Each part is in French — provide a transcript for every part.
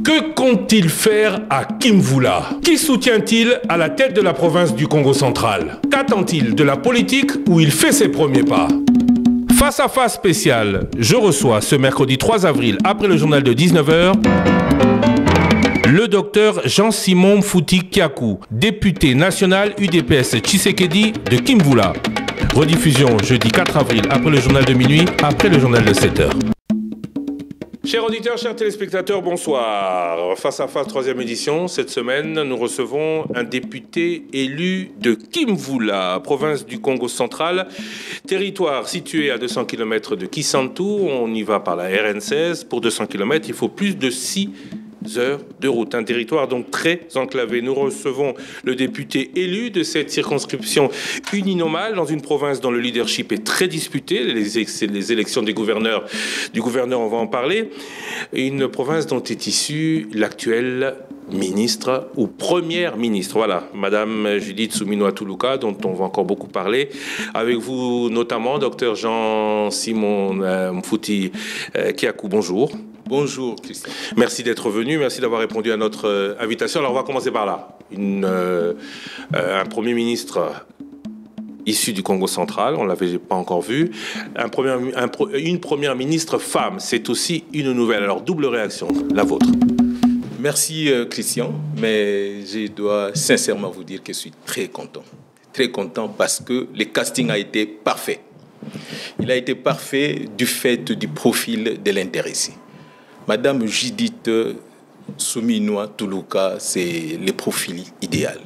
Que compte-t-il faire à Kimvula? Qui soutient-il à la tête de la province du Congo central? Qu'attend-il de la politique où il fait ses premiers pas? Face à face spécial, je reçois ce mercredi 3 avril, après le journal de 19h, le docteur Jean-Simon Mfuti Kiakou, député national UDPS Tshisekedi de Kimvula. Rediffusion jeudi 4 avril, après le journal de minuit, après le journal de 7h. Chers auditeurs, chers téléspectateurs, bonsoir. Face à face, troisième édition. Cette semaine, nous recevons un député élu de Kimvula, province du Congo central, territoire situé à 200 km de Kisantu. On y va par la RN16. Pour 200 km, il faut plus de 6 heures de route. Un territoire donc très enclavé. Nous recevons le député élu de cette circonscription uninomale dans une province dont le leadership est très disputé. Les élections du gouverneur, on va en parler. Une province dont est issue l'actuelle ministre ou première ministre. Voilà, Madame Judith Suminwa Tuluka, dont on va encore beaucoup parler. Avec vous notamment, docteur Jean-Simon Mfuti Kiakou, bonjour. Bonjour Christian. Merci d'être venu, merci d'avoir répondu à notre invitation. Alors on va commencer par là. Un Premier ministre issu du Congo central, on ne l'avait pas encore vu. Une Première ministre femme, c'est aussi une nouvelle. Alors double réaction, la vôtre. Merci Christian, mais je dois sincèrement vous dire que je suis très content. Très content parce que le casting a été parfait. Il a été parfait du fait du profil de l'intéressé. Madame Judith Suminwa Tuluka, c'est le profil idéal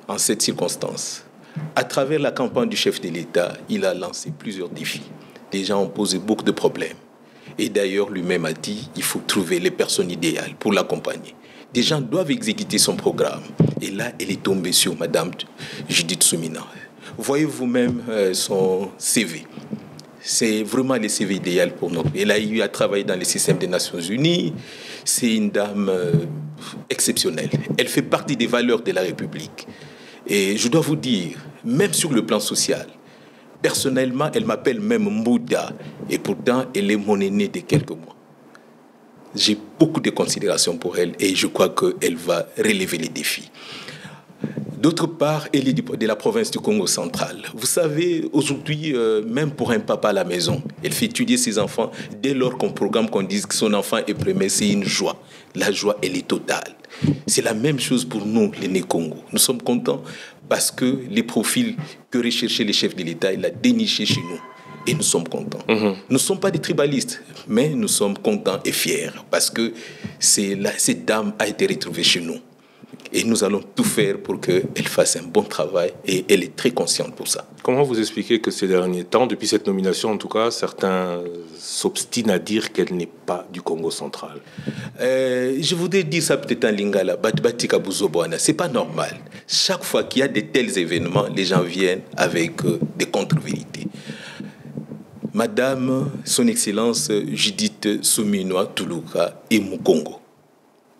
en cette circonstance. À travers la campagne du chef de l'État, il a lancé plusieurs défis. Les gens ont posé beaucoup de problèmes. Et d'ailleurs, lui-même a dit qu'il faut trouver les personnes idéales pour l'accompagner. Des gens doivent exécuter son programme. Et là, elle est tombée sur Madame Judith Suminwa. Voyez vous-même son CV. C'est vraiment le CV idéal pour nous. Elle a eu à travailler dans le système des Nations Unies. C'est une dame exceptionnelle. Elle fait partie des valeurs de la République. Et je dois vous dire, même sur le plan social, personnellement, elle m'appelle même Mbouda. Et pourtant, elle est mon aînée de quelques mois. J'ai beaucoup de considération pour elle et je crois qu'elle va relever les défis. D'autre part, elle est de la province du Congo central. Vous savez, aujourd'hui, même pour un papa à la maison, elle fait étudier ses enfants. Dès lors qu'on programme, qu'on dise que son enfant est premier, c'est une joie. La joie, elle est totale. C'est la même chose pour nous, les Né-Congo. Nous sommes contents parce que les profils que recherchait les chefs de l'État, il a déniché chez nous. Et nous sommes contents. Nous ne sommes pas des tribalistes, mais nous sommes contents et fiers parce que cette dame a été retrouvée chez nous. Et nous allons tout faire pour qu'elle fasse un bon travail et elle est très consciente pour ça. Comment vous expliquez que ces derniers temps, depuis cette nomination en tout cas, certains s'obstinent à dire qu'elle n'est pas du Congo central? Je voudrais dire ça peut-être en lingala, c'est pas normal. Chaque fois qu'il y a de tels événements, les gens viennent avec des contre-vérités. Madame, son Excellence Judith Suminwa Tuluka est au Congo.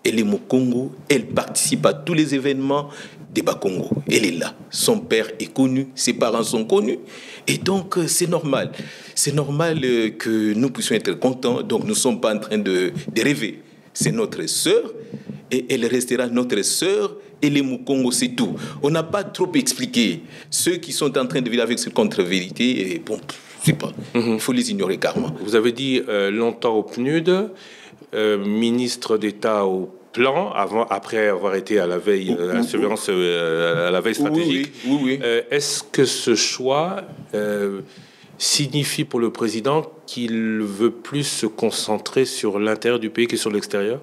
Elle est au Congo, elle participe à tous les événements des Bas-Congo. Elle est là. Son père est connu, ses parents sont connus. Et donc, c'est normal. C'est normal que nous puissions être contents. Donc, nous ne sommes pas en train de rêver. C'est notre sœur et elle restera notre sœur. Elle est au Congo, c'est tout. On n'a pas trop expliqué. Ceux qui sont en train de vivre avec cette contre-vérité, et bon, je sais pas. Il faut les ignorer carrément. Vous avez dit longtemps au PNUD, ministre d'État au plan, après avoir été à la veille, à la surveillance, à la veille stratégique. Oui. Est-ce que ce choix signifie pour le président qu'il veut plus se concentrer sur l'intérieur du pays que sur l'extérieur?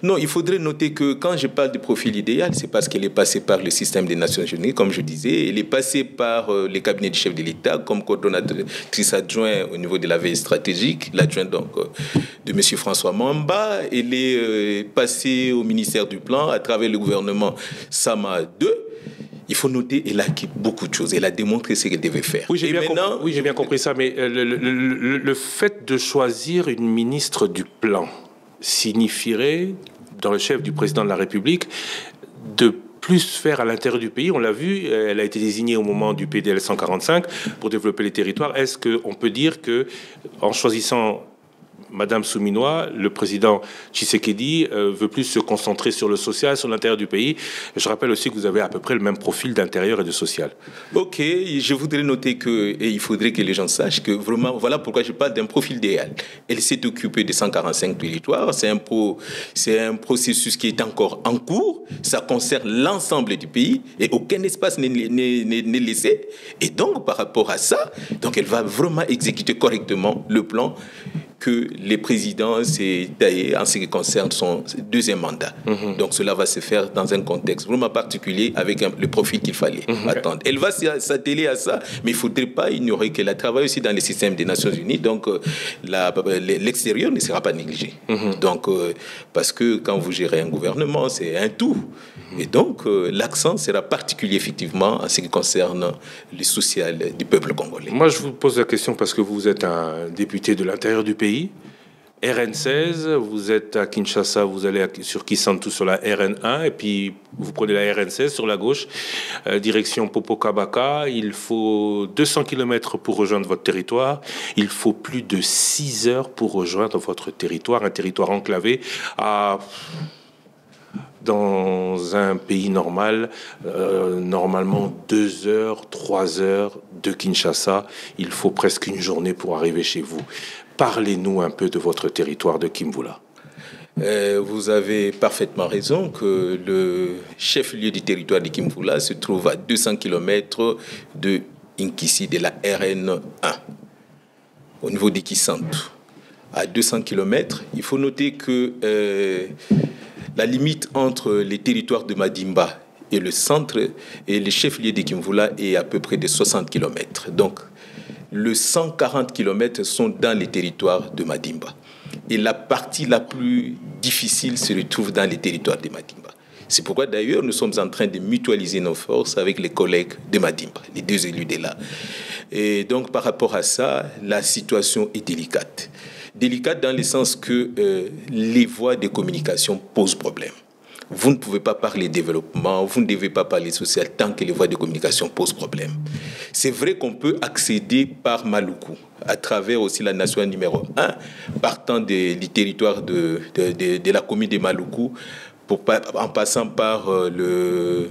Non, il faudrait noter que quand je parle de profil idéal, c'est parce qu'elle est passée par le système des Nations Unies, comme je disais. Elle est passée par les cabinets du chef de l'État comme coordonnatrice adjointe au niveau de la veille stratégique, l'adjointe donc de M. François Mamba. Elle est passée au ministère du Plan à travers le gouvernement Sama II. Il faut noter, elle a acquis beaucoup de choses. Elle a démontré ce qu'elle devait faire. Oui, j'ai bien compris ça, mais le fait de choisir une ministre du Plan signifierait, dans le chef du président de la République, de plus faire à l'intérieur du pays. On l'a vu, elle a été désignée au moment du PDL 145 pour développer les territoires. Est-ce qu'on peut dire que, en choisissant Madame Souminois, le président Tshisekedi veut plus se concentrer sur le social, sur l'intérieur du pays. Je rappelle aussi que vous avez à peu près le même profil d'intérieur et de social. Ok, je voudrais noter et il faudrait que les gens sachent que vraiment, voilà pourquoi je parle d'un profil idéal. Elle s'est occupée de 145 territoires. C'est un processus qui est encore en cours. Ça concerne l'ensemble du pays et aucun espace n'est laissé. Et donc, par rapport à ça, donc elle va vraiment exécuter correctement le plan que les présidents s'est taillé en ce qui concerne son deuxième mandat. Donc cela va se faire dans un contexte vraiment particulier avec le profil qu'il fallait attendre. Elle va s'atteler à ça, mais il ne faudrait pas ignorer qu'elle a travaillé aussi dans les systèmes des Nations Unies, donc l'extérieur ne sera pas négligé. Donc, parce que quand vous gérez un gouvernement, c'est un tout. Et donc, l'accent sera particulier, effectivement, en ce qui concerne le social du peuple congolais. Moi, je vous pose la question parce que vous êtes un député de l'intérieur du pays. RN16, vous êtes à Kinshasa, vous allez sur Kisantu sur la RN1, et puis vous prenez la RN16 sur la gauche, direction Popokabaka. Il faut 200 km pour rejoindre votre territoire. Il faut plus de 6 heures pour rejoindre votre territoire, un territoire enclavé dans un pays normal, normalement 2 heures, 3 heures de Kinshasa. Il faut presque une journée pour arriver chez vous. Parlez-nous un peu de votre territoire de Kimvula. Vous avez parfaitement raison que le chef-lieu du territoire de Kimvula se trouve à 200 km de Inkisi, de la RN1, au niveau de Kisantu. À 200 km, il faut noter que la limite entre les territoires de Madimba et le centre et le chef-lieu de Kimvula est à peu près de 60 km. Donc, les 140 km sont dans les territoires de Madimba. Et la partie la plus difficile se retrouve dans les territoires de Madimba. C'est pourquoi d'ailleurs nous sommes en train de mutualiser nos forces avec les collègues de Madimba, les deux élus de là. Et donc par rapport à ça, la situation est délicate. Délicate dans le sens que les voies de communication posent problème. Vous ne pouvez pas parler développement, vous ne devez pas parler social tant que les voies de communication posent problème. C'est vrai qu'on peut accéder par Maluku, à travers aussi la nation numéro 1, partant du territoire de la commune de Maluku, en passant par le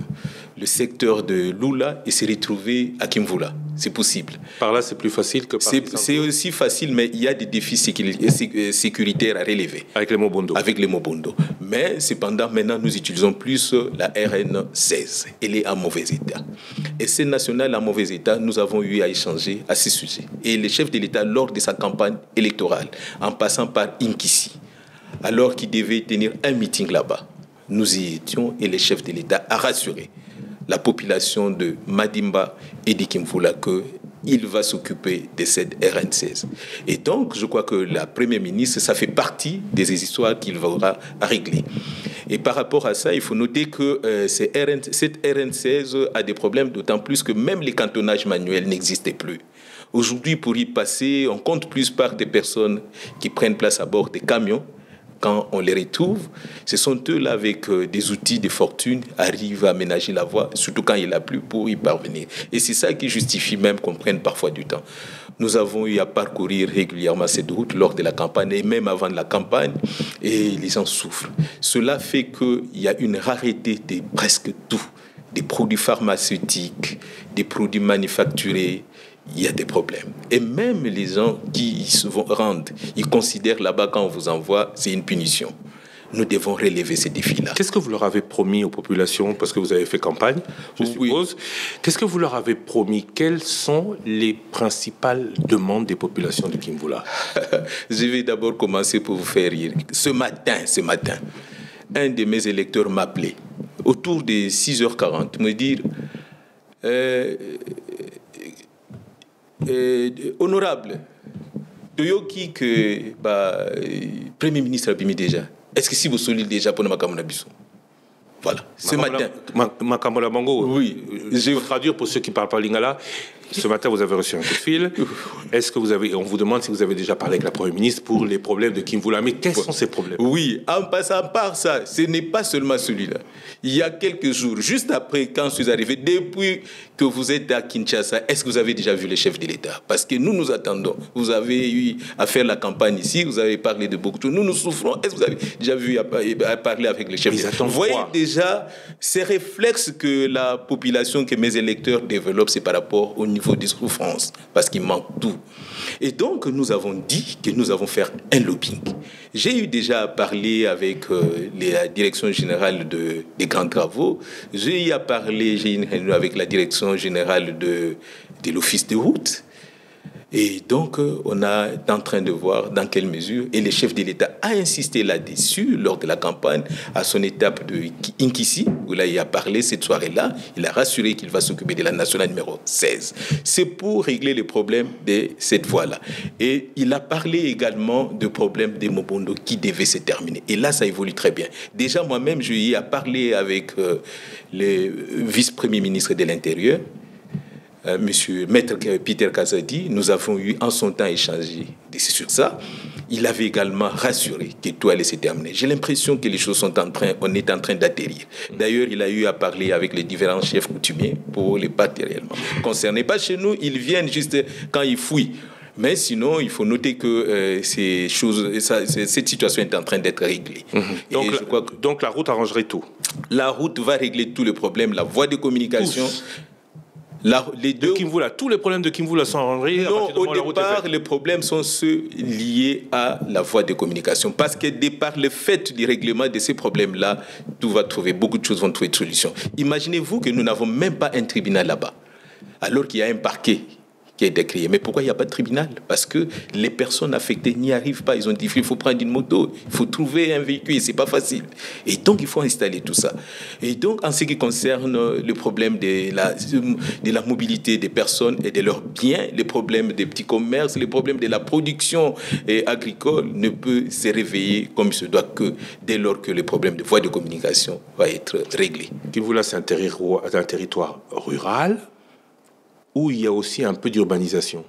secteur de Lula et se retrouver à Kimvula. C'est possible. Par là, c'est plus facile que par c'est aussi facile, mais il y a des défis sécuritaires à relever. Avec les Mobondo. Avec les Mobondo. Mais cependant, maintenant, nous utilisons plus la RN16. Elle est en mauvais état. Et cette nationale en mauvais état, nous avons eu à échanger à ce sujet. Et le chef de l'État, lors de sa campagne électorale, en passant par Inkisi, alors qu'il devait tenir un meeting là-bas, nous y étions et le chef de l'État a rassuré la population de Madimba et de Kimvula qu'il va s'occuper de cette RN16. Et donc, je crois que la Première ministre, ça fait partie des histoires qu'il aura à régler. Et par rapport à ça, il faut noter que cette RN16 a des problèmes, d'autant plus que même les cantonnages manuels n'existaient plus. Aujourd'hui, pour y passer, on compte plus par des personnes qui prennent place à bord des camions. Quand on les retrouve, ce sont eux-là avec des outils de fortune arrivent à aménager la voie, surtout quand il a plu pour y parvenir. Et c'est ça qui justifie même qu'on prenne parfois du temps. Nous avons eu à parcourir régulièrement cette route lors de la campagne et même avant la campagne, et les gens souffrent. Cela fait qu'il y a une rareté de presque tout, des produits pharmaceutiques, des produits manufacturés. Il y a des problèmes. Et même les gens qui y se rendent, ils considèrent là-bas quand on vous envoie, c'est une punition. Nous devons relever ces défis-là. Qu'est-ce que vous leur avez promis aux populations, parce que vous avez fait campagne, je suppose. Qu'est-ce que vous leur avez promis? Quelles sont les principales demandes des populations de Kimvula? Je vais d'abord commencer pour vous faire rire. Ce matin, un de mes électeurs m'appelait autour de 6h40, me dire... honorable, Toyoki que Premier ministre a mis déjà. Est-ce que si vous solide déjà pour Makamona Bissou? Voilà. Ce matin. Makamona Bango. Oui. Je vais traduire pour ceux qui ne parlent pas lingala. Ce matin, vous avez reçu un coup de fil. Est-ce que on vous demande si vous avez déjà parlé avec la Première ministre pour les problèmes de Kimvula. Mais quels sont ces problèmes? Oui, en passant par ça, ce n'est pas seulement celui-là. Il y a quelques jours, juste après quand je suis arrivé, depuis que vous êtes à Kinshasa, est-ce que vous avez déjà vu les chefs de l'État? Parce que nous attendons. Vous avez eu à faire la campagne ici, vous avez parlé de beaucoup de choses. Nous souffrons. Est-ce que vous avez déjà vu à parler avec les chefs de l'État? Vous voyez déjà ces réflexes que la population, que mes électeurs développent, c'est par rapport au niveau des souffrances, parce qu'il manque tout. Et donc, nous avons dit que nous allons faire un lobbying. J'ai eu déjà à parler avec la direction générale des grands travaux. J'ai eu à parler avec la direction générale de l'office de route. Et donc, on est en train de voir dans quelle mesure, et le chef de l'État a insisté là-dessus lors de la campagne, à son étape de Inkissi, où là, il a parlé cette soirée-là, il a rassuré qu'il va s'occuper de la nationale numéro 16. C'est pour régler les problèmes de cette voie-là. Et il a parlé également de problèmes des Mobondo qui devaient se terminer. Et là, ça évolue très bien. Déjà, moi-même, j'ai eu à parler avec le vice-premier ministre de l'Intérieur, Monsieur Maître Peter Kazadi. Nous avons eu en son temps échangé sur ça. Il avait également rassuré que tout allait se terminer. J'ai l'impression que les choses on est en train d'atterrir. D'ailleurs, il a eu à parler avec les différents chefs coutumiers pour les parties réellement concernés. Pas chez nous, ils viennent juste quand ils fouillent. Mais sinon, il faut noter que cette situation est en train d'être réglée. Donc la route arrangerait tout. La route va régler tous les problèmes. La voie de communication... Tous les problèmes de Kimvula sont arrangés. Non, au départ, les problèmes sont ceux liés à la voie de communication. Parce que de par le fait du règlement de ces problèmes-là, beaucoup de choses vont trouver de solution. Imaginez-vous que nous n'avons même pas un tribunal là-bas, alors qu'il y a un parquet qui a été créé. Mais pourquoi il n'y a pas de tribunal? Parce que les personnes affectées n'y arrivent pas. Ils ont dit il faut prendre une moto, il faut trouver un véhicule, c'est pas facile. Et donc, il faut installer tout ça. Et donc, en ce qui concerne le problème de la mobilité des personnes et de leurs biens, les problèmes des petits commerces, les problèmes de la production agricole ne peut se réveiller comme il se doit que dès lors que le problème de voies de communication va être réglé. Kimvula, c'est un territoire rural où il y a aussi un peu d'urbanisation.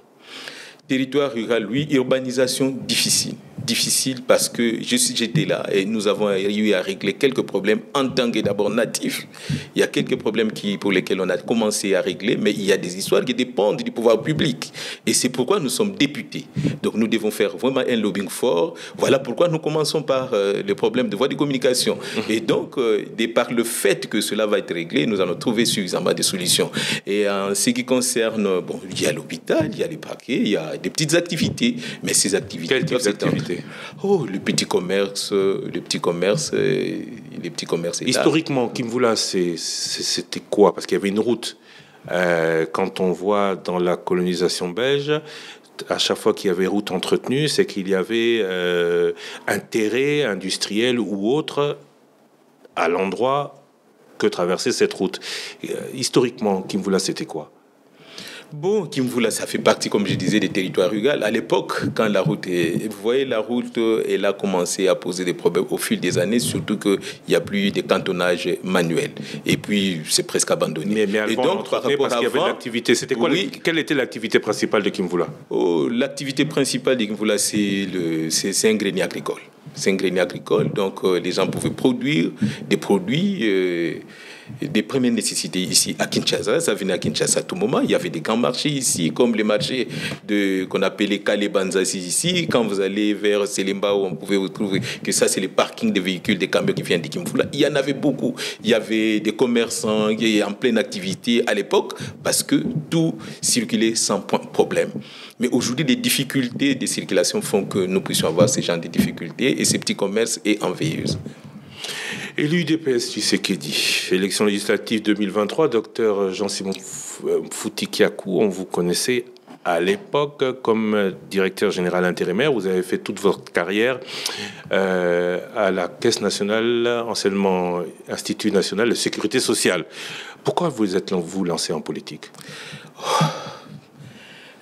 Territoire rural, oui, urbanisation difficile. Difficile parce que j'étais là et nous avons eu à régler quelques problèmes en tant que d'abord natifs. Il y a quelques problèmes pour lesquels on a commencé à régler, mais il y a des histoires qui dépendent du pouvoir public. Et c'est pourquoi nous sommes députés. Donc nous devons faire vraiment un lobbying fort. Voilà pourquoi nous commençons par les problèmes de voies de communication. Et donc, de par le fait que cela va être réglé, nous allons trouver suffisamment de solutions. Et en ce qui concerne, il y a l'hôpital, il y a les parquets, il y a des petites activités, mais ces activités... Quelles types d'activités? Le petit commerce, les petits commerces Historiquement, Kimvula, c'était quoi? Parce qu'il y avait une route. Quand on voit dans la colonisation belge, à chaque fois qu'il y avait route entretenue, c'est qu'il y avait intérêt industriel ou autre à l'endroit que traversait cette route. Historiquement, Kimvula, c'était quoi? Kimvula, ça fait partie, comme je disais, des territoires ruraux. À l'époque, quand la route elle a commencé à poser des problèmes au fil des années, surtout qu'il n'y a plus de cantonnage manuel. Et puis, c'est presque abandonné. Mais et donc, par rapport parce qu'il y avait l'activité. C'était quoi? Quelle était l'activité principale de Kimvula? L'activité principale de Kimvula, c'est un grenier agricole. C'est un grenier agricole, donc les gens pouvaient produire des produits... des premières nécessités ici à Kinshasa. Ça venait à Kinshasa à tout moment. Il y avait des grands marchés ici, comme les marchés qu'on appelait Kalebanzasi ici. Quand vous allez vers Selemba, où on pouvait vous trouver que ça, c'est les parkings des véhicules, des camions qui viennent de Kimvula. Il y en avait beaucoup. Il y avait des commerçants qui étaient en pleine activité à l'époque parce que tout circulait sans problème. Mais aujourd'hui, les difficultés de circulation font que nous puissions avoir ce genre de difficultés et ces petits commerces est en veilleuse. Et l'UDPS Tshisekedi, élection législative 2023, docteur Jean-Simon Fouti-Kiakou, on vous connaissait à l'époque comme directeur général intérimaire. Vous avez fait toute votre carrière à la Caisse nationale, anciennement Institut national de sécurité sociale. Pourquoi vous êtes-vous lancé en politique?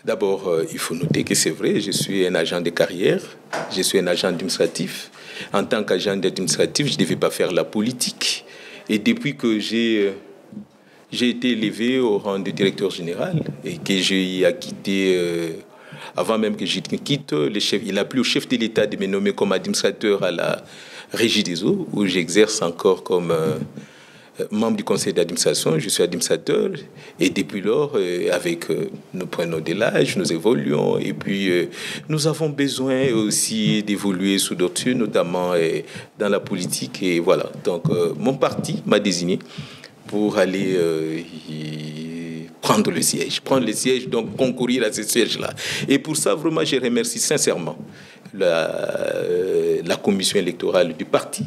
D'abord, il faut noter que c'est vrai, je suis un agent de carrière, je suis un agent administratif. En tant qu'agent administratif, je ne devais pas faire la politique. Et depuis que j'ai j'ai été élevé au rang de directeur général et que j'ai quitté, avant même que je quitte, il a plu au chef de l'État de me nommer comme administrateur à la Régie des eaux, où j'exerce encore comme membre du conseil d'administration. Je suis administrateur et depuis lors, nous prenons de l'âge, nous évoluons et puis nous avons besoin aussi d'évoluer sous d'autres cieux, notamment dans la politique. Et voilà, donc mon parti m'a désigné pour aller prendre le siège, donc concourir à ce siège-là. Et pour ça, vraiment, je remercie sincèrement la commission électorale du parti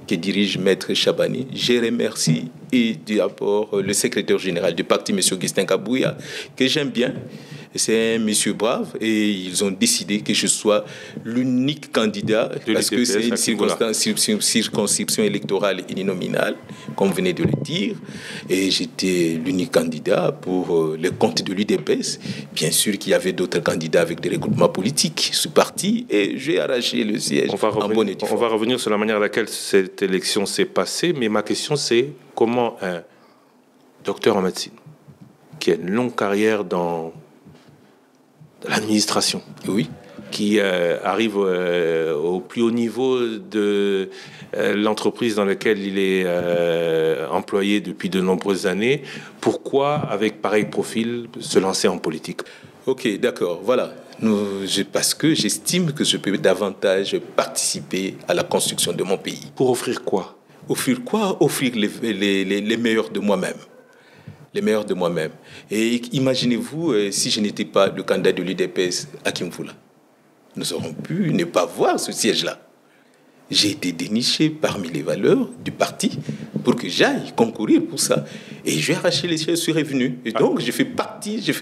que dirige Maître Chabani. Je remercie et d'abord le secrétaire général du parti, M. Augustin Kabouya, que j'aime bien. C'est un monsieur brave et ils ont décidé que je sois l'unique candidat parce que c'est une circonscription électorale uninominale, comme vous venez de le dire. Et j'étais l'unique candidat pour les comptes de l'UDPS. Bien sûr qu'il y avait d'autres candidats avec des regroupements politiques, ce parti, et j'ai arraché le siège en bonne et due forme. On va revenir sur la manière à laquelle cette élection s'est passée, mais ma question c'est comment un docteur en médecine qui a une longue carrière dans l'administration, oui, qui arrive au plus haut niveau de l'entreprise dans laquelle il est employé depuis de nombreuses années. Pourquoi, avec pareil profil, se lancer en politique? Ok, d'accord, voilà. Parce que j'estime que je peux davantage participer à la construction de mon pays. Pour offrir quoi? Offrir quoi? Offrir les meilleurs de moi-même. Les meilleurs de moi-même. Et imaginez-vous si je n'étais pas le candidat de l'UDPS à Kimvula. Nous aurions pu ne pas voir ce siège-là. J'ai été déniché parmi les valeurs du parti pour que j'aille concourir pour ça. Et j'ai arraché les sièges, je suis revenu. Et donc, je fais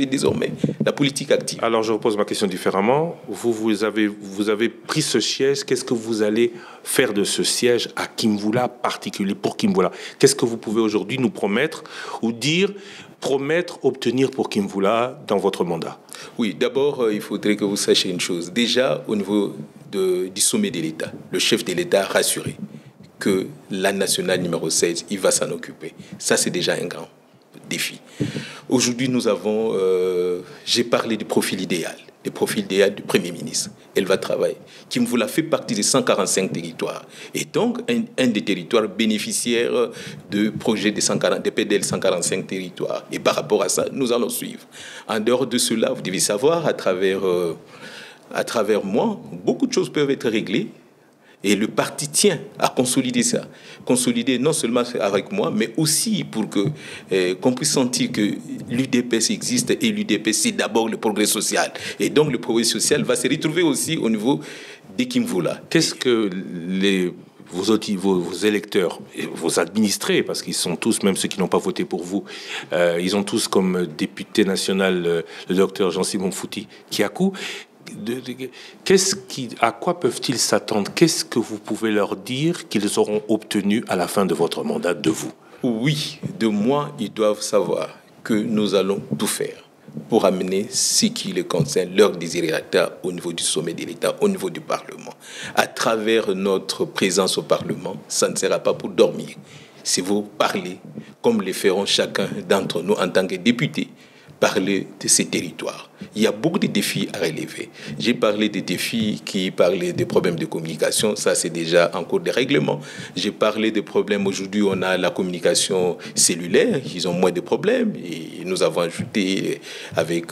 désormais la politique active. Alors, je repose ma question différemment. Vous avez pris ce siège. Qu'est-ce que vous allez faire de ce siège à Kimvula particulier, pour Kimvula? Qu'est-ce que vous pouvez aujourd'hui nous promettre ou obtenir pour Kimvula dans votre mandat? Oui, d'abord, il faudrait que vous sachiez une chose. Déjà, au niveau du sommet de l'État, le chef de l'État a rassuré que la nationale numéro 16, il va s'en occuper. Ça, c'est déjà un grand défi. Aujourd'hui, j'ai parlé du profil idéal du Premier ministre. Elle va travailler. Kimvula fait partie des 145 territoires. Et donc, un des territoires bénéficiaires de projets de PDL 145 territoires. Et par rapport à ça, nous allons suivre. En dehors de cela, vous devez savoir, à travers moi, beaucoup de choses peuvent être réglées. Et le parti tient à consolider ça. Consolider non seulement avec moi, mais aussi pour qu'on puisse sentir que l'UDPS existe et l'UDPS, c'est d'abord le progrès social. Et donc, le progrès social va se retrouver aussi au niveau des Kimvula. Qu'est-ce que vos électeurs, vos administrés, parce qu'ils sont tous, même ceux qui n'ont pas voté pour vous, ils ont tous comme député national le docteur Jean-Simon Fouti Kiakou. À quoi peuvent-ils s'attendre? Qu'est-ce que vous pouvez leur dire qu'ils auront obtenu à la fin de votre mandat de vous? Oui, de moi, ils doivent savoir que nous allons tout faire pour amener ce qui les concerne, leurs désirata au niveau du sommet de l'État, au niveau du Parlement. À travers notre présence au Parlement, ça ne sera pas pour dormir. C'est vous parler, comme le feront chacun d'entre nous en tant que députés, parler de ces territoires. Il y a beaucoup de défis à relever. J'ai parlé des défis qui parlaient des problèmes de communication. Ça, c'est déjà en cours de règlement. J'ai parlé des problèmes. Aujourd'hui, on a la communication cellulaire. Ils ont moins de problèmes. Et nous avons ajouté avec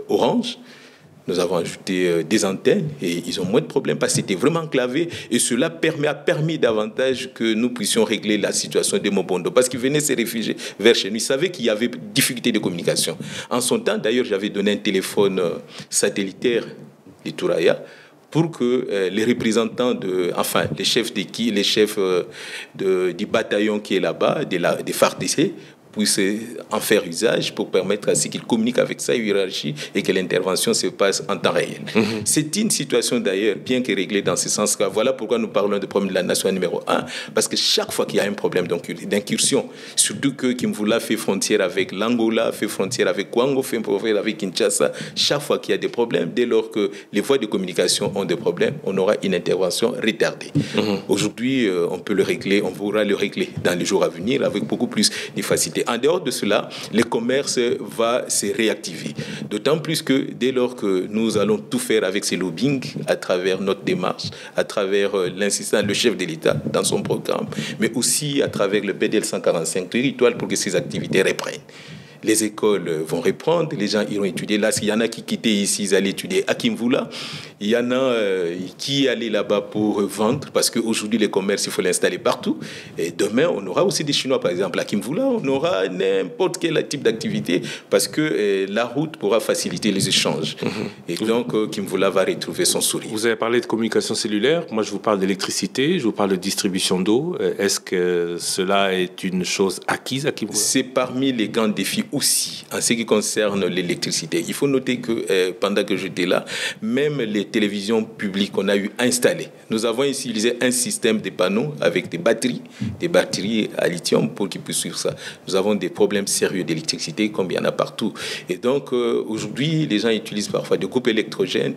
Orange. Nous avons ajouté des antennes et ils ont moins de problèmes parce que c'était vraiment enclavé. Et cela a permis davantage que nous puissions régler la situation de Mobondo. Parce qu'ils venaient se réfugier vers chez nous. Ils savaient qu'il y avait difficulté de communication. En son temps, d'ailleurs, j'avais donné un téléphone satellitaire de Touraya pour que les représentants les chefs du bataillon qui est là-bas, des FARDC, puissent en faire usage pour permettre à ce qu'ils communiquent avec sa hiérarchie et que l'intervention se passe en temps réel. C'est une situation d'ailleurs bien que réglée dans ce sens-là. Voilà pourquoi nous parlons du problème de la nation numéro 1, parce que chaque fois qu'il y a un problème d'incursion, surtout que Kimvula fait frontière avec l'Angola, fait frontière avec Kwango, fait frontière avec Kinshasa, chaque fois qu'il y a des problèmes, dès lors que les voies de communication ont des problèmes, on aura une intervention retardée. Aujourd'hui, on peut le régler, on pourra le régler dans les jours à venir avec beaucoup plus de facilité. En dehors de cela, le commerce va se réactiver. D'autant plus que dès lors que nous allons tout faire avec ces lobbying, à travers notre démarche, à travers l'insistance, le chef de l'État dans son programme, mais aussi à travers le BDL 145 territoire pour que ces activités reprennent. Les écoles vont reprendre, les gens iront étudier. Là, il y en a qui quittaient ici, ils allaient étudier à Kimvula. Il y en a qui allaient là-bas pour vendre, parce qu'aujourd'hui, les commerces, il faut l'installer partout. Et demain, on aura aussi des Chinois, par exemple, à Kimvula. On aura n'importe quel type d'activité, parce que la route pourra faciliter les échanges. Et donc, Kimvula va retrouver son sourire. Vous avez parlé de communication cellulaire. Moi, je vous parle d'électricité, je vous parle de distribution d'eau. Est-ce que cela est une chose acquise à Kimvula? C'est parmi les grands défis aussi, en ce qui concerne l'électricité. Il faut noter que pendant que j'étais là, même les télévisions publiques qu'on a eu installées, nous avons utilisé un système de panneaux avec des batteries à lithium pour qu'ils puissent suivre ça. Nous avons des problèmes sérieux d'électricité comme il y en a partout. Et donc, aujourd'hui, les gens utilisent parfois des groupes électrogènes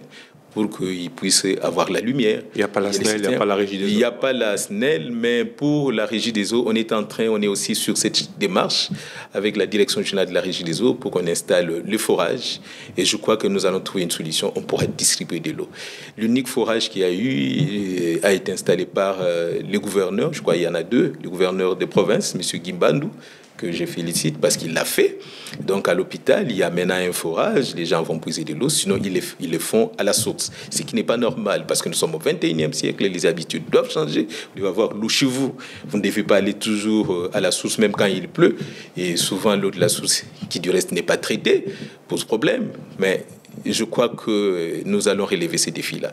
pour qu'ils puissent avoir la lumière. Il n'y a pas la SNEL, il n'y a pas la régie des eaux. Il n'y a pas la SNEL, mais pour la régie des eaux, on est aussi sur cette démarche avec la direction générale de la régie des eaux pour qu'on installe le forage. Et je crois que nous allons trouver une solution. On pourra distribuer de l'eau. L'unique forage qu'il y a eu a été installé par les gouverneurs. Je crois qu'il y en a deux. Le gouverneur de province, M. Gimbandou, que je félicite parce qu'il l'a fait. Donc à l'hôpital, il y a maintenant un forage, les gens vont puiser de l'eau, sinon ils le font à la source. Ce qui n'est pas normal parce que nous sommes au 21e siècle, les habitudes doivent changer. Vous devez avoir l'eau chez vous. Vous ne devez pas aller toujours à la source même quand il pleut. Et souvent l'eau de la source, qui du reste n'est pas traitée, pose problème. Mais je crois que nous allons relever ces défis-là.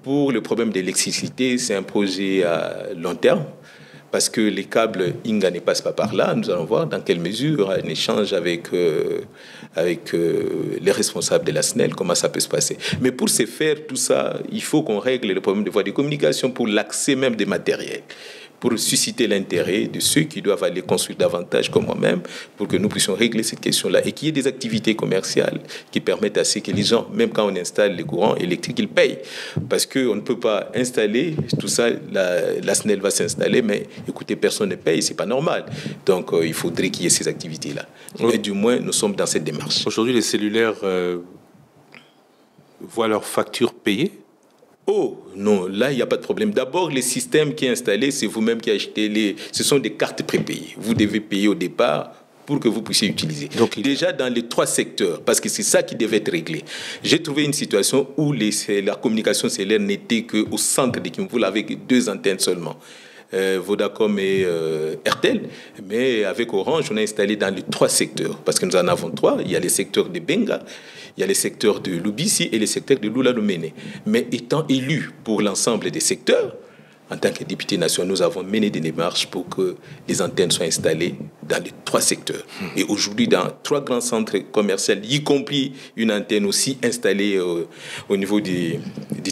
Pour le problème de l'électricité, c'est un projet à long terme. Parce que les câbles Inga ne passent pas par là. Nous allons voir dans quelle mesure un échange avec les responsables de la SNEL, comment ça peut se passer. Mais pour ce faire, tout ça, il faut qu'on règle le problème de voies de communication pour l'accès même des matériels, pour susciter l'intérêt de ceux qui doivent aller construire davantage comme moi-même, pour que nous puissions régler cette question-là et qu'il y ait des activités commerciales qui permettent à ce que les gens, même quand on installe les courants électriques, ils payent. Parce qu'on ne peut pas installer tout ça, la SNEL va s'installer, mais écoutez, personne ne paye, c'est pas normal. Donc il faudrait qu'il y ait ces activités-là. Mais du moins, nous sommes dans cette démarche. Aujourd'hui, les cellulaires voient leurs factures payées. Oh, non, là, il n'y a pas de problème. D'abord, le système qui est installé, c'est vous-même qui achetez ce sont des cartes prépayées. Vous devez payer au départ pour que vous puissiez utiliser. Donc, déjà dans les 3 secteurs, parce que c'est ça qui devait être réglé. J'ai trouvé une situation où la communication cellulaire n'était qu'au centre de Kimvula avec 2 antennes seulement. Vodacom et RTL, mais avec Orange, on a installé dans les 3 secteurs, parce que nous en avons 3. Il y a les secteurs de Benga, il y a les secteurs de Lubisi et les secteurs de Lula-Lumene. Mais étant élu pour l'ensemble des secteurs, en tant que député national, nous avons mené des démarches pour que les antennes soient installées dans les 3 secteurs. Et aujourd'hui, dans 3 grands centres commerciaux, y compris une antenne aussi installée au niveau du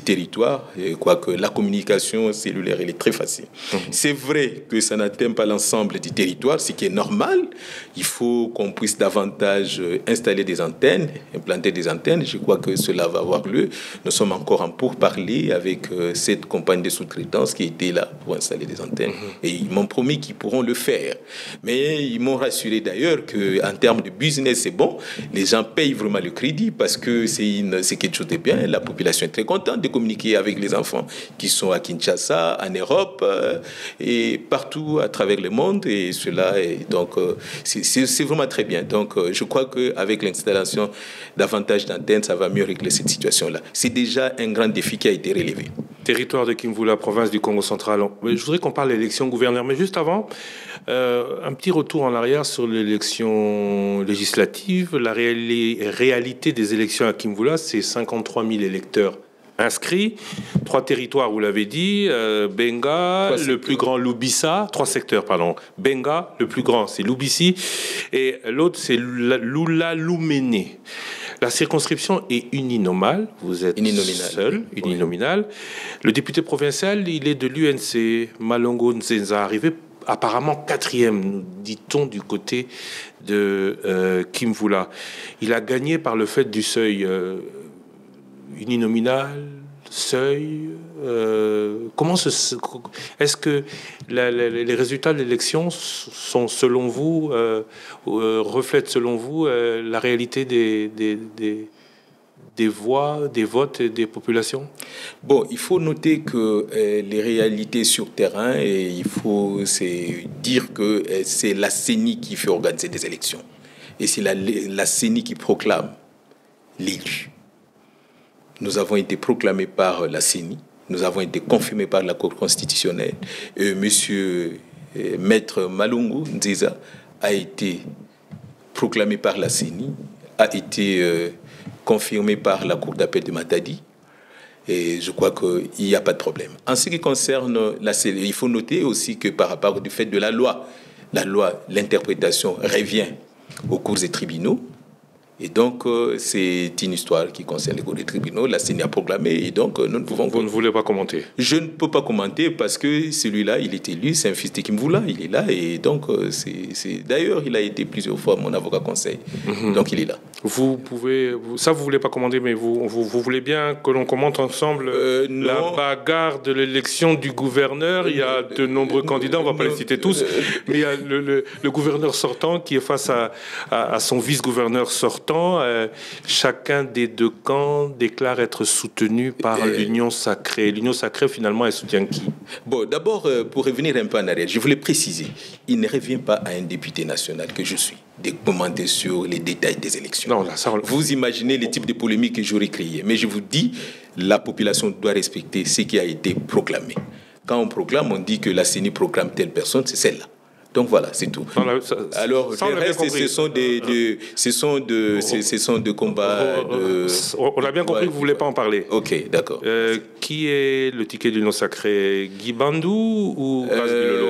territoire, quoique la communication cellulaire, elle est très facile. C'est vrai que ça n'atteint pas l'ensemble du territoire, ce qui est normal. Il faut qu'on puisse davantage installer des antennes, implanter des antennes. Je crois que cela va avoir lieu. Nous sommes encore en pourparlers avec cette compagnie de sous-traitance qui était là pour installer des antennes. Et ils m'ont promis qu'ils pourront le faire. Mais ils m'ont rassuré d'ailleurs qu'en termes de business, c'est bon. Les gens payent vraiment le crédit parce que c'est quelque chose de bien. La population est très contente de communiquer avec les enfants qui sont à Kinshasa, en Europe et partout à travers le monde. Et cela, donc, c'est vraiment très bien. Donc, je crois qu'avec l'installation davantage d'antennes, ça va mieux régler cette situation-là. C'est déjà un grand défi qui a été relevé. Territoire de Kimvula, province du Congo central. Je voudrais qu'on parle de l'élection gouverneur, mais juste avant, un petit retour en arrière sur l'élection législative. La réalité des élections à Kimvula, c'est 53 000 électeurs inscrits, 3 territoires, vous l'avez dit, Benga, le plus grand Lubisa, 3 secteurs, pardon. Benga, le plus grand, c'est Lubisi, et l'autre, c'est Lula-Lumene. La circonscription est uninominale, vous êtes seul, uninominal. Le député provincial, il est de l'UNC, Malongo Nzenza, arrivé apparemment 4e, nous dit-on, du côté de Kimvula. Il a gagné par le fait du seuil uninominal, seuil. Est-ce que les résultats de l'élection sont, selon vous, reflètent, selon vous, la réalité des voix, des votes et des populations? Bon, il faut noter que les réalités sur terrain, et il faut dire que c'est la CENI qui fait organiser des élections. Et c'est la CENI qui proclame l'élu. Nous avons été proclamés par la CENI, nous avons été confirmés par la Cour constitutionnelle. Monsieur Maître Malungu Nziza a été proclamé par la CENI, a été confirmé par la Cour d'appel de Matadi. Et je crois qu'il n'y a pas de problème. En ce qui concerne la CENI, il faut noter aussi que par rapport au fait de la loi, l'interprétation revient aux cours des tribunaux. Et donc, c'est une histoire qui concerne les cours des tribunaux. La CENI a proclamé et donc nous ne pouvons... Vous ne voulez pas commenter? Je ne peux pas commenter parce que celui-là, il est élu, c'est un fils de Kim Vula, il est là. Et donc, d'ailleurs, il a été plusieurs fois mon avocat conseil. Donc, il est là. Vous voulez pas commenter, mais vous voulez bien que l'on commente ensemble la bagarre de l'élection du gouverneur. Il y a de nombreux candidats, on ne va pas les citer tous, mais il y a le gouverneur sortant qui est face à son vice-gouverneur sortant. Chacun des deux camps déclare être soutenu par l'Union Sacrée. L'Union Sacrée, finalement, elle soutient qui? Bon, d'abord, pour revenir un peu en arrière, je voulais préciser, il ne revient pas à un député national que je suis de commenter sur les détails des élections. Non, là, ça... Vous imaginez les types de polémiques que j'aurais créés. Mais je vous dis, la population doit respecter ce qui a été proclamé. Quand on proclame, on dit que la CENI proclame telle personne, c'est celle-là. Donc voilà, c'est tout. Alors, le reste, ce sont de combats. On a bien compris que vous ne voulez pas en parler. Ok, d'accord. Qui est le ticket de l'Union Sacrée? Guy Bandou ou Ras Bilolo?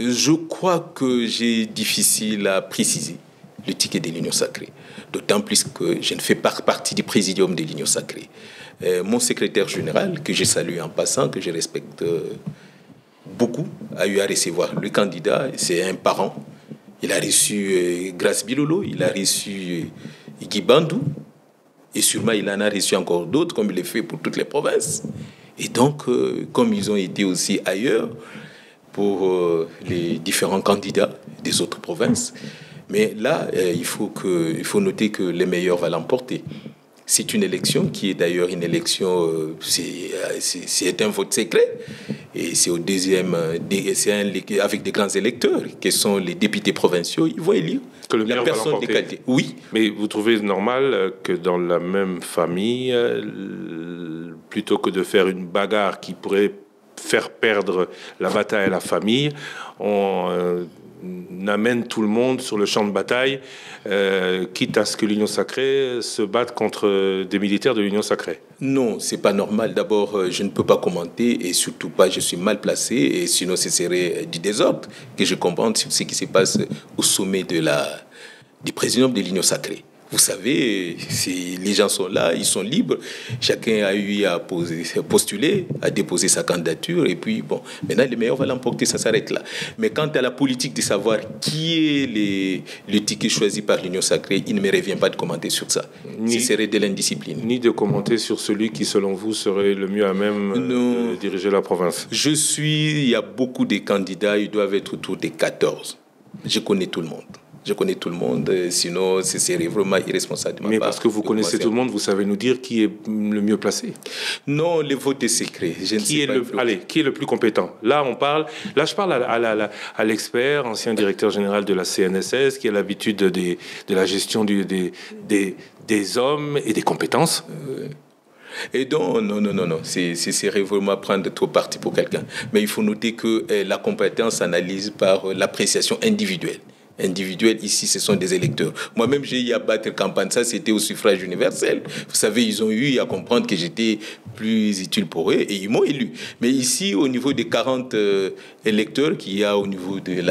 Je crois que j'ai difficile à préciser le ticket de l'Union Sacrée. D'autant plus que je ne fais pas partie du présidium de l'Union Sacrée. Mon secrétaire général, que je salue en passant, que je respecte beaucoup, a eu à recevoir le candidat. C'est un parent. Il a reçu Grace Bilolo, il a reçu Guy Bandou, et sûrement il en a reçu encore d'autres, comme il le fait pour toutes les provinces. Et donc, comme ils ont été aussi ailleurs, pour les différents candidats des autres provinces. Mais là, il faut noter que les meilleurs vont l'emporter. C'est une élection qui est d'ailleurs une élection, c'est un vote secret. Et c'est au deuxième, avec des grands électeurs, qui sont les députés provinciaux, ils vont élire que le meilleur la personne de qualité. Oui. Mais vous trouvez normal que dans la même famille, plutôt que de faire une bagarre qui pourrait faire perdre la bataille à la famille, on amène tout le monde sur le champ de bataille, quitte à ce que l'Union Sacrée se batte contre des militaires de l'Union Sacrée? Non, c'est pas normal. D'abord, je ne peux pas commenter et surtout pas, je suis mal placé et sinon ce serait du désordre que je comprenne sur ce qui se passe au sommet du président de l'Union Sacrée. Vous savez, les gens sont là, ils sont libres. Chacun a eu à postuler, à déposer sa candidature. Et puis, bon, maintenant, les meilleurs vont l'emporter, ça s'arrête là. Mais quant à la politique de savoir qui est le ticket choisi par l'Union Sacrée, il ne me revient pas de commenter sur ça. Ce serait de l'indiscipline. Ni de commenter sur celui qui, selon vous, serait le mieux à même de diriger la province. Il y a beaucoup de candidats, ils doivent être autour des 14. Je connais tout le monde. Je connais tout le monde, sinon ce serait vraiment irresponsable de ma part. Mais parce que vous connaissez tout le monde, vous savez nous dire qui est le mieux placé? Non, le vote est secret. Qui est le plus compétent? Là, je parle à l'expert, ancien directeur général de la CNSS, qui a l'habitude de la gestion des hommes et des compétences. Et donc, non. C'est vraiment prendre trop parti pour quelqu'un. Mais il faut noter que la compétence s'analyse par l'appréciation individuelle. Ici, ce sont des électeurs. Moi-même, j'ai eu à battre campagne. Ça, c'était au suffrage universel. Vous savez, ils ont eu à comprendre que j'étais plus utile pour eux et ils m'ont élu. Mais ici, au niveau des 40 électeurs qu'il y a au niveau de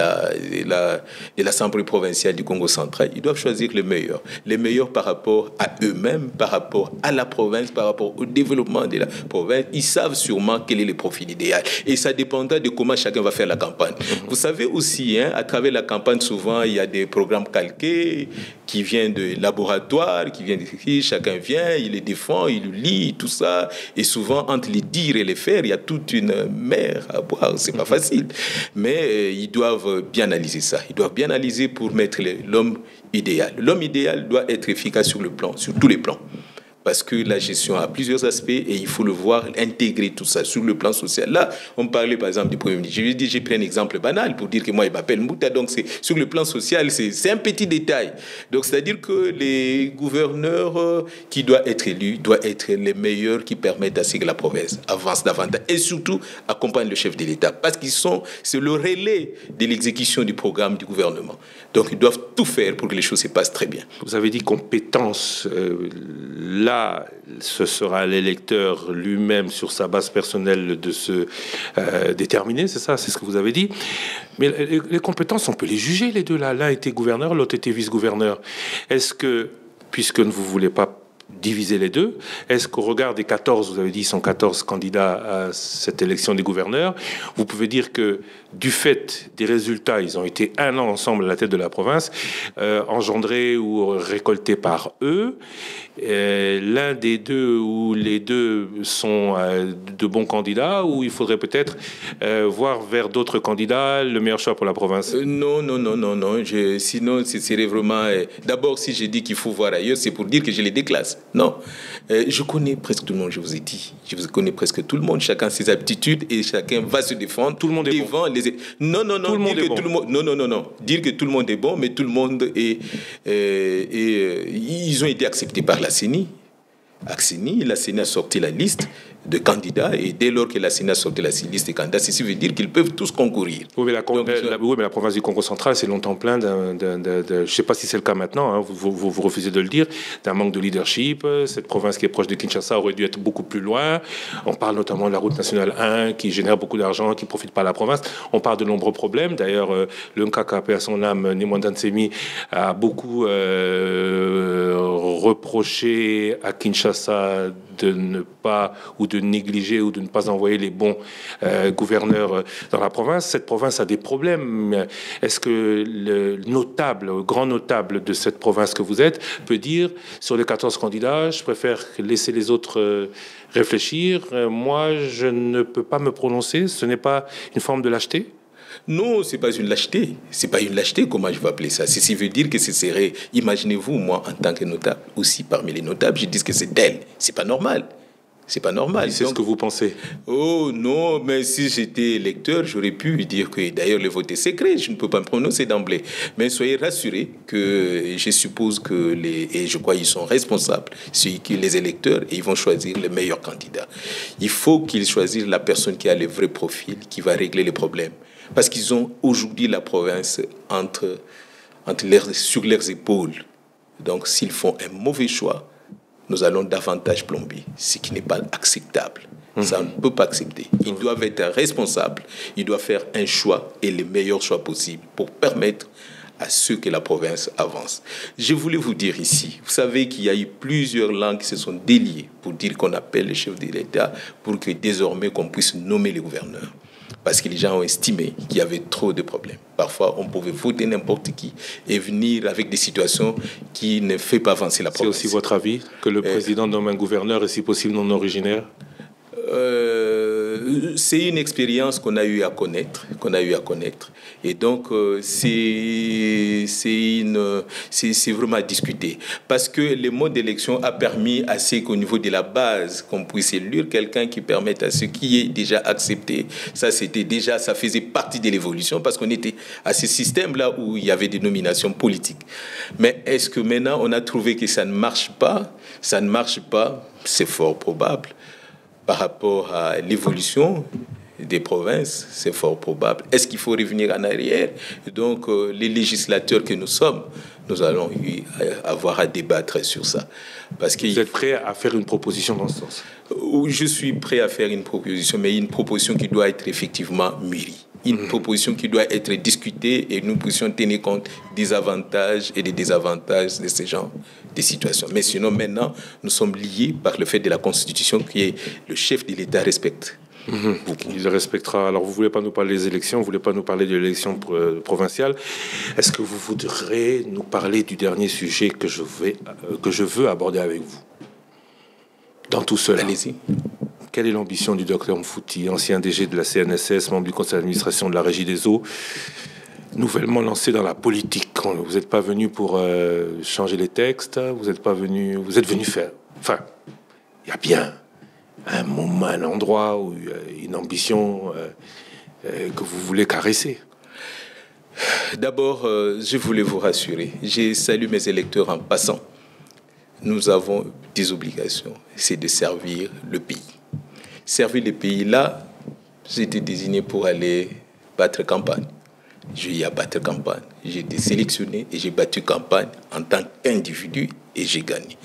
l'Assemblée provinciale du Congo central, ils doivent choisir les meilleurs. Les meilleurs par rapport à eux-mêmes, par rapport à la province, par rapport au développement de la province. Ils savent sûrement quel est le profil idéal. Et ça dépendra de comment chacun va faire la campagne. Vous savez aussi, à travers la campagne, souvent, souvent, il y a des programmes calqués qui viennent de laboratoires, qui viennent d'écrire. Chacun vient, il les défend, il lit, tout ça. Et souvent, entre les dire et les faire, il y a toute une mer à boire. C'est pas facile. Mais ils doivent bien analyser ça. Ils doivent bien analyser pour mettre l'homme idéal. L'homme idéal doit être efficace sur tous les plans. Parce que la gestion a plusieurs aspects et il faut le voir, intégrer tout ça sur le plan social. Là, on parlait par exemple du Premier ministre. J'ai pris un exemple banal pour dire que moi, il m'appelle Mouta. Donc, sur le plan social, c'est un petit détail. Donc, c'est-à-dire que les gouverneurs qui doivent être élus doivent être les meilleurs qui permettent à ce que la province avance davantage. Et surtout, accompagnent le chef de l'État. Parce c'est le relais de l'exécution du programme du gouvernement. Donc, ils doivent tout faire pour que les choses se passent très bien. Vous avez dit compétence. Là, ce sera l'électeur lui-même, sur sa base personnelle, de se déterminer, c'est ça, c'est ce que vous avez dit. Mais les compétences, on peut les juger, les deux là. L'un était gouverneur, l'autre était vice-gouverneur. Est-ce que, puisque vous ne voulez pas diviser les deux, est-ce qu'au regard des 14, vous avez dit, ils sont 14 candidats à cette élection des gouverneurs, vous pouvez dire que du fait des résultats, ils ont été un an ensemble à la tête de la province, engendrés ou récoltés par eux, l'un des deux ou les deux sont de bons candidats, ou il faudrait peut-être voir vers d'autres candidats le meilleur choix pour la province? Non. Sinon, ce serait vraiment... D'abord, si je dis qu'il faut voir ailleurs, c'est pour dire que je les déclasse. Non. Je connais presque tout le monde, je vous ai dit. Je vous connais presque tout le monde. Chacun ses aptitudes et chacun va se défendre. Tout le monde est bon. Non. Tout le monde est bon. Non. Dire que tout le monde est bon, mais tout le monde est... ils ont été acceptés par la CENI. La CENI a sorti la liste de candidats, et dès lors que la CENI a sorti la liste de candidats, ceci veut dire qu'ils peuvent tous concourir. Oui, mais la province du Congo central, c'est longtemps plein je ne sais pas si c'est le cas maintenant, hein, vous refusez de le dire, d'un manque de leadership. Cette province qui est proche de Kinshasa aurait dû être beaucoup plus loin. On parle notamment de la route nationale 1 qui génère beaucoup d'argent, qui ne profite pas à la province. On parle de nombreux problèmes. D'ailleurs, le Nkaka, à son âme, Nimwanda Nsemi, a beaucoup reproché à Kinshasa de ne pas, ou de négliger, ou de ne pas envoyer les bons gouverneurs dans la province. Cette province a des problèmes. Est-ce que le grand notable de cette province que vous êtes peut dire, sur les 14 candidats, je préfère laisser les autres réfléchir, moi je ne peux pas me prononcer, ce n'est pas une forme de lâcheté? Non, c'est pas une lâcheté. C'est pas une lâcheté, comment je vais appeler ça. Ceci veut dire que ce serait, imaginez-vous, moi, en tant que notable, aussi parmi les notables, je dis que c'est d'elle. C'est pas normal. C'est pas normal. C'est ce que vous pensez? Oh non, mais si j'étais électeur, j'aurais pu dire que d'ailleurs le vote est secret, je ne peux pas me prononcer d'emblée. Mais soyez rassurés que je suppose que et je crois qu'ils sont responsables, les électeurs, et ils vont choisir le meilleur candidat. Il faut qu'ils choisissent la personne qui a le vrai profil, qui va régler les problèmes. Parce qu'ils ont aujourd'hui la province sur leurs épaules. Donc s'ils font un mauvais choix, nous allons davantage plomber, ce qui n'est pas acceptable. Ça, on ne peut pas accepter. Ils doivent être responsables, ils doivent faire un choix et le meilleur choix possible pour permettre à ceux que la province avance. Je voulais vous dire ici, vous savez qu'il y a eu plusieurs langues qui se sont déliées pour dire qu'on appelle le chef de l'État pour que désormais qu'on puisse nommer les gouverneurs. Parce que les gens ont estimé qu'il y avait trop de problèmes. Parfois, on pouvait voter n'importe qui et venir avec des situations qui ne font pas avancer la province. C'est aussi votre avis que le président nomme un gouverneur et si possible non originaire? C'est une expérience qu'on a eu à connaître, et donc c'est vraiment à discuter, parce que le mode d'élection a permis à ce qu'au niveau de la base qu'on puisse élire quelqu'un qui permette à ce qui est déjà accepté. Ça faisait partie de l'évolution, parce qu'on était à ce système-là où il y avait des nominations politiques. Mais est-ce que maintenant on a trouvé que ça ne marche pas? Ça ne marche pas, c'est fort probable. Par rapport à l'évolution des provinces, c'est fort probable. Est-ce qu'il faut revenir en arrière? Donc, les législateurs que nous sommes, nous allons avoir à débattre sur ça. Parce que vous êtes prêt à faire une proposition dans ce sens? Je suis prêt à faire une proposition, mais une proposition qui doit être effectivement mûrie. Une proposition qui doit être discutée et nous puissions tenir compte des avantages et des désavantages de ces genres de situations. Mais sinon, maintenant, nous sommes liés par le fait de la Constitution qui est le chef de l'État respecte. Il respectera. Alors, vous ne voulez pas nous parler des élections, vous ne voulez pas nous parler de l'élection provinciale. Est-ce que vous voudrez nous parler du dernier sujet que je veux aborder avec vous? Dans tout cela, allez-y. Quelle est l'ambition du docteur Mfouti, ancien DG de la CNSS, membre du conseil d'administration de la Régie des eaux, nouvellement lancé dans la politique? Vous n'êtes pas venu pour changer les textes, vous êtes venu faire... Enfin, il y a bien un moment, un endroit, où une ambition que vous voulez caresser. D'abord, je voulais vous rassurer. J'ai salué mes électeurs en passant. Nous avons des obligations, c'est de servir le pays. Servir le pays, là, j'ai été désigné pour aller battre campagne. Je y ai battu campagne. J'ai été sélectionné et j'ai battu campagne en tant qu'individu et j'ai gagné.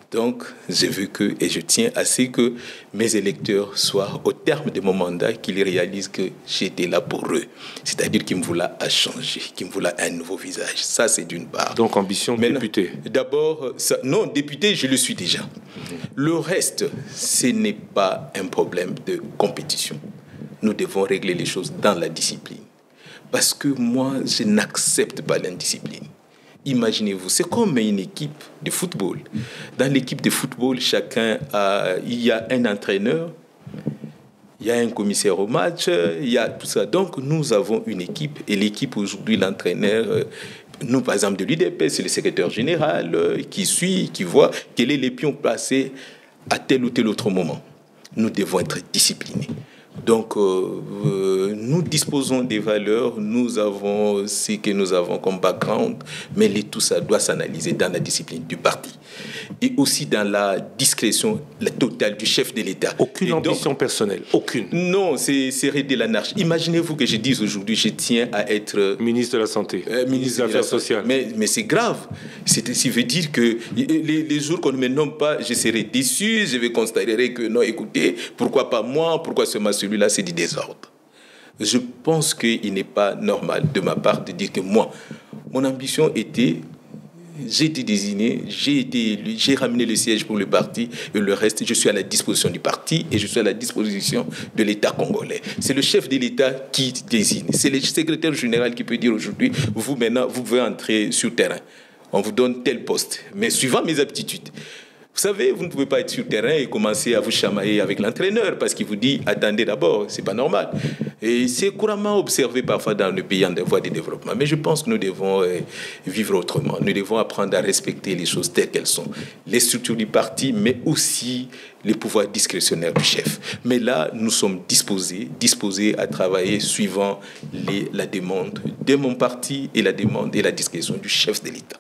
Donc, je veux et je tiens à ce que mes électeurs soient, au terme de mon mandat, qu'ils réalisent que j'étais là pour eux. C'est-à-dire qu'Imvula a changé, qu'Imvula a un nouveau visage. Ça, c'est d'une part. Donc, ambition de député. D'abord, non, député, je le suis déjà. Le reste, ce n'est pas un problème de compétition. Nous devons régler les choses dans la discipline. Parce que moi, je n'accepte pas l'indiscipline. Imaginez-vous, c'est comme une équipe de football. Dans l'équipe de football, il y a un entraîneur, il y a un commissaire au match, il y a tout ça. Donc, nous avons une équipe. Et l'équipe, aujourd'hui, l'entraîneur, nous, par exemple, de l'UDP, c'est le secrétaire général qui suit, qui voit quel est les pions placés à tel ou tel autre moment. Nous devons être disciplinés. Donc, nous disposons des valeurs, nous avons ce que nous avons comme background, mais tout ça doit s'analyser dans la discipline du parti. Et aussi dans la discrétion totale du chef de l'État. Aucune ambition personnelle, aucune. Non, c'est de l'anarchie. Imaginez-vous que je dise aujourd'hui, je tiens à être... Ministre de la Santé, ministre des Affaires sociales. Mais c'est grave. Ça veut dire que les jours qu'on ne me nomme pas, je serai déçu, je vais constater que non, écoutez, pourquoi pas moi, pourquoi seulement celui-là, c'est du désordre. Je pense qu'il n'est pas normal de ma part de dire que moi, mon ambition était... J'ai été désigné, j'ai été élu, j'ai ramené le siège pour le parti et le reste, je suis à la disposition du parti et je suis à la disposition de l'État congolais. C'est le chef de l'État qui désigne. C'est le secrétaire général qui peut dire aujourd'hui, vous maintenant, vous pouvez entrer sur le terrain. On vous donne tel poste, mais suivant mes aptitudes. Vous savez, vous ne pouvez pas être sur le terrain et commencer à vous chamailler avec l'entraîneur parce qu'il vous dit « attendez d'abord », c'est pas normal. Et c'est couramment observé parfois dans le pays en voie de développement. Mais je pense que nous devons vivre autrement. Nous devons apprendre à respecter les choses telles qu'elles sont. Les structures du parti, mais aussi les pouvoirs discrétionnaires du chef. Mais là, nous sommes disposés à travailler suivant la demande de mon parti et la demande et la discrétion du chef de l'État.